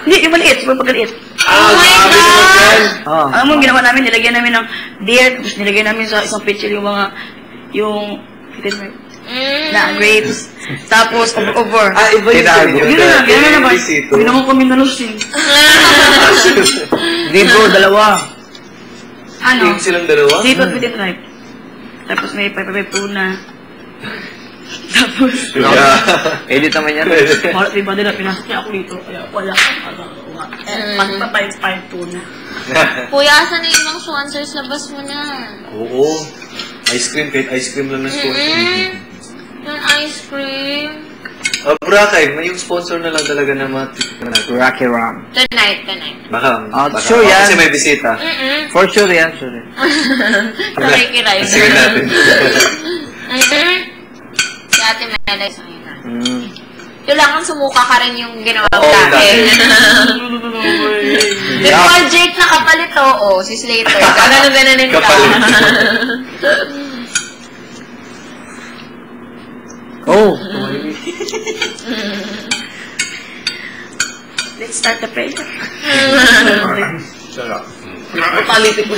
Hindi, yung maliit. Super pagkaliit. Oh my God! Alam mo, ginawa namin, nilagyan namin ng deer, tapos nilagyan namin sa isang picture yung mga, na grapes. Tapos, over. Iba yung Gano'n na ba? Hindi naman kami nalusing. Hindi bro, dalawa. Ano? Yung silang dalawa? Sito at petit ripe. Tapos may tuna. Tapos, Edit naman yan. parang iba nila, pinasok niya ako dito. Kaya wala kang patay tuna. Kuya, asan na yung mga sponsors? Labas mo na. Oo. Ice cream, kahit ice cream lang na sponsor. Yung ice cream. Boracay, may yung sponsor na lang talaga na matitikman natin. Rocky Ram. Tonight. Baka. Sure yan. Kasi may bisita. For sure yan, sure. Nakikiray. Sige natin. Si Ate Melay sa ngayon na. Kailangan sumuka ka rin yung ginawa ko Oo, dati. dati. Before Jake nakapalit si Slater. Gano'n-gano'nin ka. Kapalit. Oh! Let's start the prayer. Sarap. Palitin ko.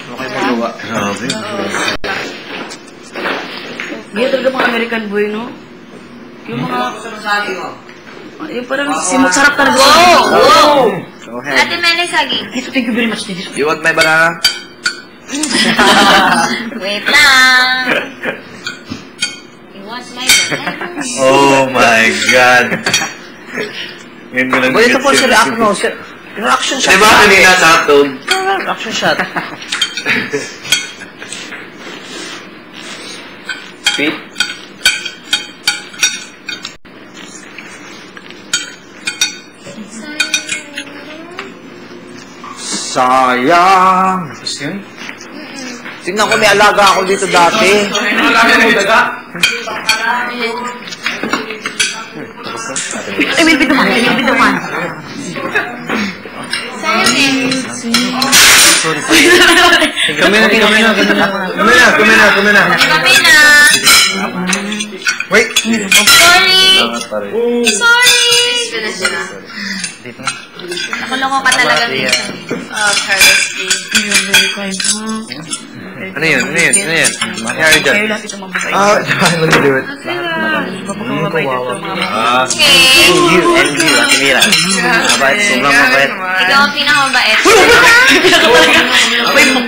Ano kayo magawa? Grabe. Ganyan talaga mga American boy, no? Yung mga... Yung parang sarap talaga. Wow! Go ahead. Ate Melay Sagi. Thank you very much. You want my banana? Wait lang. You want my banana? Oh my God. Ngayon ko lang Well, ito po si reaction shot. Diba kanina sa hotdog? Reaction shot. Sweet? Sayang. Tapos yun? Tingnan ko, may alaga ako dito dati. Ay, will be the one. Sayang eh. Kami na. Kami na. Wait. Sorry. Nakuloko ka talaga minsan. Carlos G. Ano yun? Mangyari dyan. Kayo lahat ito mababait. I'm gonna do it. Mababait ito mga Okay. And you, Ate Mira. Mabait, sobrang mabait. Ikaw ang pinakamabait. Ikaw yung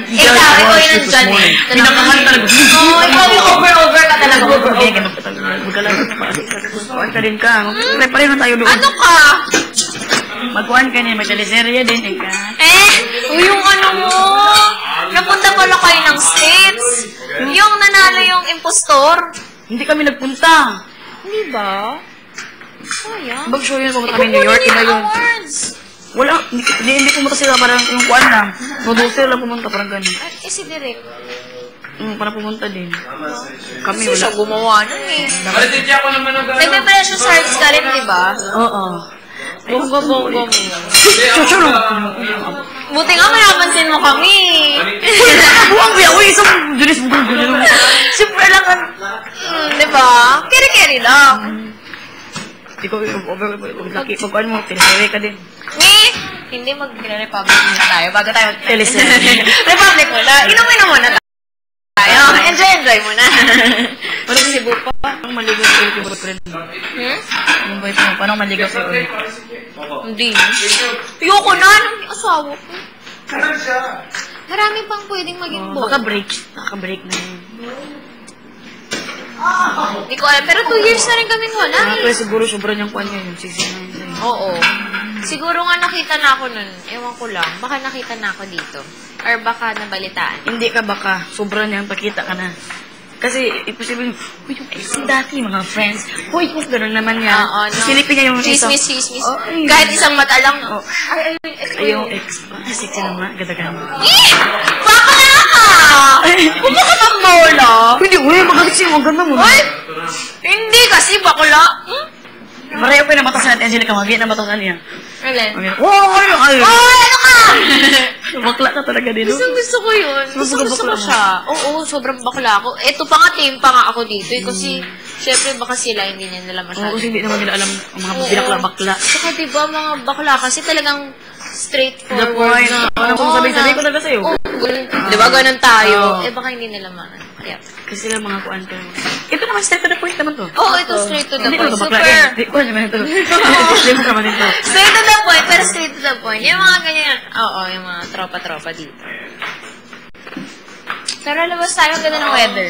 nandyan eh. Pinakamahal talaga. Oo, ikaw yung over ka talaga. Magkuhan ka din ka. Pareho tayo doon. Ano ka? Magkuhan ka din. May teleserye din. Yung ano mo. Napunta pala kayo ng States. Yung nanalo yung impostor. Hindi kami nagpunta. Hindi ba? Sayang. Bag-show yun pumunta kami New York. Iba yun. Wala. Hindi pumunta sila. Parang yung kuhan lang. Producer lang pumunta. Parang gano'n. Si Direk. Parang pumunta din. Kami Kasi siya wala. gumawa nun eh. Nagme-precious hearts ka rin, di ba? Oo. Bongga-bongga mo. Chuchuro. Buti nga may napansin mo kami. Buwang biya. Uy, isang dulis mo. Siyempre lang. Di ba? Keri-keri lang. Ikaw, laki. Pag mo, teleserye ka din. Hindi mag-republic muna tayo bago tayo Teleserye. Republic muna. Inumin muna tayo. Enjoy muna. Wala si Cebu pa. Parang maligaw sa ulit yung boyfriend mo. Mabait mo. Parang maligaw sa ulit. Hindi. Ayoko na. Anong asawa ko? Marami pang pwedeng maging boy. Baka-break na yun. Hindi ko alam. Pero 2 years na rin kaming wala. Pero siguro sobra niyang kwan niya yung sisinayin sa'yo. Oo. Siguro nga nakita na ako nun. Ewan ko lang. Baka nakita na ako dito. Or baka nabalitaan. Hindi ka baka. Sobra niyang pakita ka na. Kasi, imposible yung, uy, yung ex dati, mga friends. Uy, kung gano'n naman yan. Oo, no. Silipin niya yung Chismis. Oh, Kahit isang mata lang. Oh. Ay, Yung ex. Ay, sexy naman. Ganda-ganda. Bakla ka! Kung baka magbola? Hindi, uy, magalit ang ganda mo. Ay! Hindi kasi bakla. Mareho pa yung namatasan natin, Angelica. Magi namatasan niya. Alin? Oh, ano Oh, ano ka? Bakla ka talaga din. Gusto ko yun. Gusto ko siya. Oo, sobrang bakla ako. Eto pa nga, team pa nga ako dito. Kasi, syempre, baka sila hindi nila masyado. Oo, kasi hindi naman nila alam ang mga binakla-bakla. Saka diba, mga bakla kasi talagang straightforward. The point. Ano kung sabi ko talaga sa'yo? Diba, ganun tayo. Baka hindi nila Yep. Kasi sila mga kuan ko. Ito naman, straight to the point naman to. Oo, ito straight to the Hindi point. ko bakla Super. Hindi ko naman ito. Hindi mo naman ito. Straight to the point, pero straight to the point. Yung mga ganyan. Oo, yung mga tropa-tropa dito. Tara, labas tayo. Ang ganda ng weather.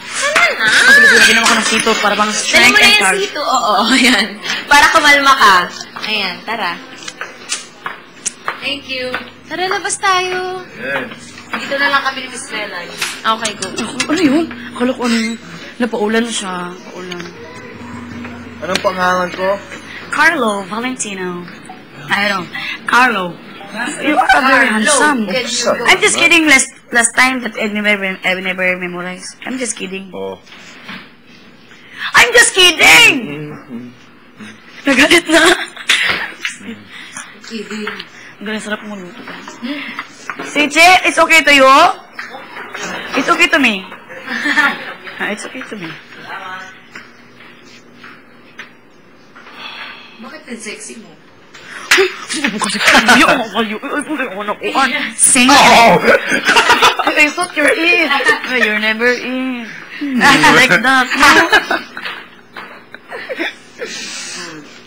Sana na. Pagkakita ako ng sito para bang Dali strength mo na and yung charge. sito. Oo, ayan. Para kumalma ka. Ayan, tara. Thank you. Tara, labas tayo. Dito na lang kami ni Miss Melay. Okay, go. Ano yun? Akala ko ano yun? Napaulan siya. Paulan. Anong pangalan ko? Carlo Valentino. I don't know. Carlo. You are very handsome. I'm just kidding. Last time that I never memorized. I'm just kidding. Oh. I'm just kidding! Nagalit na. Kidding. Ang galing sarap mo luto ka. Siche, it's okay to you? It's okay to me. It's okay to me. Bakit ang sexy mo? Sino mo kasi kayo? Sing. I thought you're in. You're never in. Like that.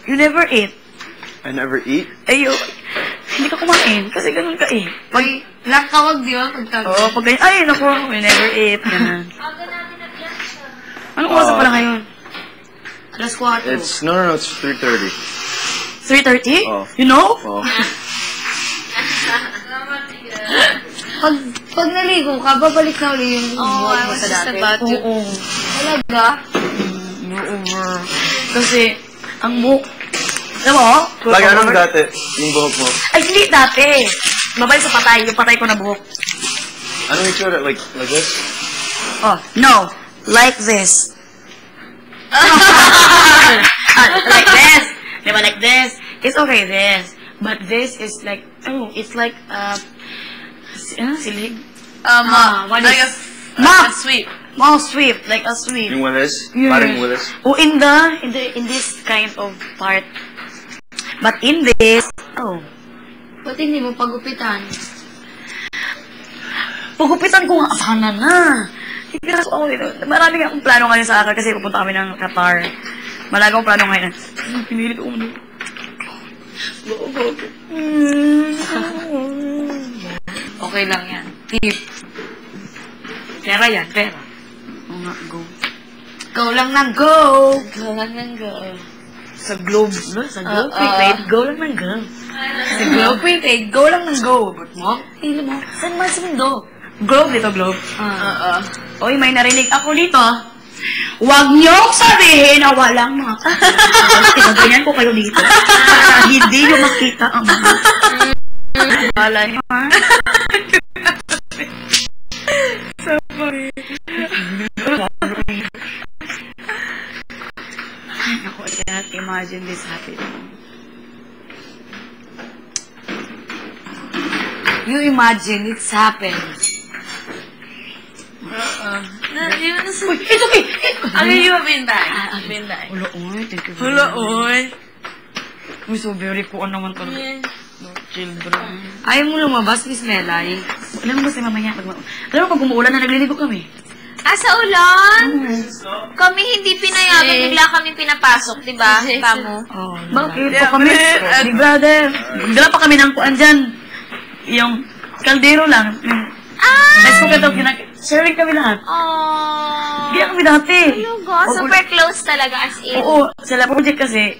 You never eat. I never eat? Ayo. Hindi ka kumain. Kasi ganun ka eh. Pag, Lakawag, di ba? Pagtawag. oo, pag ganyan, ay, naku, we never eat. Ganun. Anong oras na pala ngayon? Alas 4. No, it's 3:30. 3:30? Oh. You know? Oh. Pag naligo ka, babalik na uli yung buhok mo sa dati. Oo. Talaga? Over. Kasi, ang buhok, alam mo? Lagi anong dati? Yung buhok mo? Ay, hindi dati. Mabalik sa patay. Yung patay ko na buhok. Anong itsura? Like this? Oh, no. Like this. Like this. Diba like this? It's okay, this. But this is like, oh, it's like, silig? What like is? Ma! sweep. More sweep, like a sweep. Yung Willis? Yeah. Parang Willis? Oh, in this kind of part. But in this, oh. Ba't hindi mo pagupitan? Pagupitan ko nga, sana na. Ipiras ako dito. Marami nga akong plano ngayon sa akin kasi pupunta kami ng Qatar. Malaga akong plano ngayon. Pinilit ko muna. Okay lang yan. Tip. Pera yan, pera. Oo nga, go. Go lang ng go. Go lang ng go. Sa Globe, no? Sa Globe Prepaid, go lang ng go. Sa Globe Prepaid, go lang ng go. Ba't mo? Ilo mo, saan man sa mundo? Globe dito, Globe. Oy, may narinig ako dito. Huwag niyong sabihin na walang mga ganyan ko kayo dito. Para hindi niyo makita ang mga. Wala niyo, ha? Sorry. Ako, I cannot imagine this happening. You imagine it's happened. Uy, it's okay! You have been back. Been back. Wala, oy. Thank you very much. Uy, so very po naman talaga. No, children. Ayaw mo lumabas, Miss Melay. Alam mo kasi mamaya, alam mo pag umuulan na nagliligo kami. Sa ulan? Kami hindi pinayagan, bigla kami pinapasok, di ba? Tamo. Oh, bakit? Pa kami, big brother. Dala pa kami ng kuan dyan. Yung kaldero lang. Let's go get sharing kami lahat. Aww. Hindi kami dati. Super close talaga, as in. Oo, sila project kasi,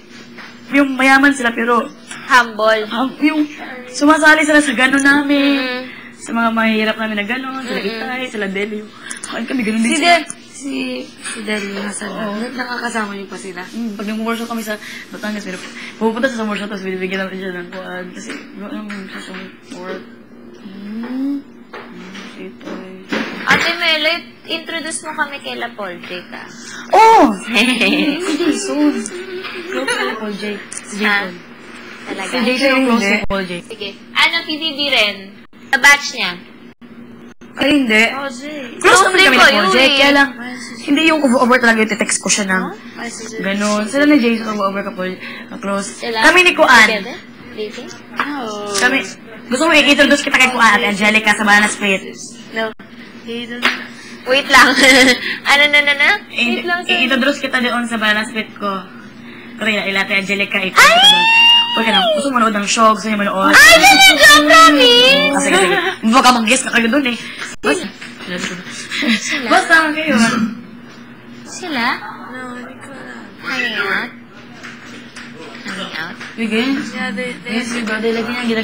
yung mayaman sila pero, Humble. yung sumasali sila sa gano'n namin. Sa mga mahihirap namin na gano'n, sila Itay, sila Delio. Kain kami gano'n din sila. Si Delio, nasaan? Nakakasama niyo pa sila? Pag nag-workshop kami sa Batangas, pero pupunta sa workshop, tapos binibigyan natin siya ng kuwan. Kasi, gano'n naman siya sa work. Itay. Ate Melo, introduce mo kami kay La Polje ka. Oh! Hindi, soon. Close to Paul J. Si Jason. Talaga. Si Jason yung close to Paul J. Sige. ano, PBB rin. Sa batch niya. Ay, hindi. Close Close naman din kami kayo ng project. eh. Kaya lang, hindi yung over talaga yung text ko siya ng ganun. Sila ni Jason over ka po. Close. Sila? Kami ni Kuan. Together? Dating? Kami, gusto mo i-introduce kita kay Kuan at Angelica sa Banana Split. No. Wait lang. ano na? Wait lang, sir. I-introduce kita doon sa Banana Split ko. Kaya ilate Angelica, ikaw kita doon. Huwag ka na, gusto mo manood ng show, gusto niya manood. Ay, talaga, promise! Sige. Baka mag-guess na kayo doon eh. Basta. Basta kayo. Sila? Hanging out? Hanging out? Bigyan. Yes, diba? Lagi niya